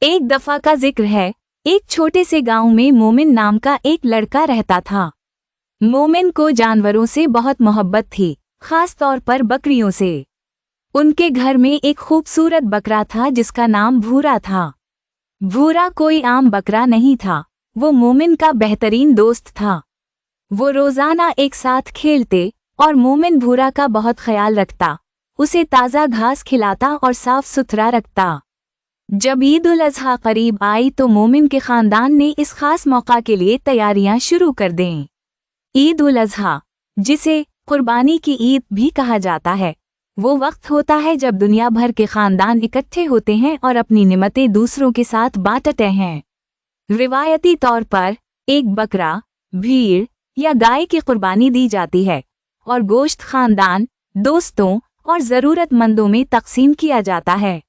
एक दफा का जिक्र है, एक छोटे से गांव में मोमिन नाम का एक लड़का रहता था। मोमिन को जानवरों से बहुत मोहब्बत थी, खास तौर पर बकरियों से। उनके घर में एक खूबसूरत बकरा था जिसका नाम भूरा था। भूरा कोई आम बकरा नहीं था, वो मोमिन का बेहतरीन दोस्त था। वो रोजाना एक साथ खेलते और मोमिन भूरा का बहुत ख्याल रखता, उसे ताज़ा घास खिलाता और साफ सुथरा रखता। जब ईद उल अज़हा करीब आई तो मोमिन के खानदान ने इस खास मौका के लिए तैयारियां शुरू कर दें। ईद उल अज़हा, जिसे कुर्बानी की ईद भी कहा जाता है, वो वक्त होता है जब दुनिया भर के खानदान इकट्ठे होते हैं और अपनी निमतें दूसरों के साथ बांटते हैं। रिवायती तौर पर एक बकरा, भेड़ या गाय की कुर्बानी दी जाती है और गोश्त खानदान, दोस्तों और ज़रूरतमंदों में तकसीम किया जाता है।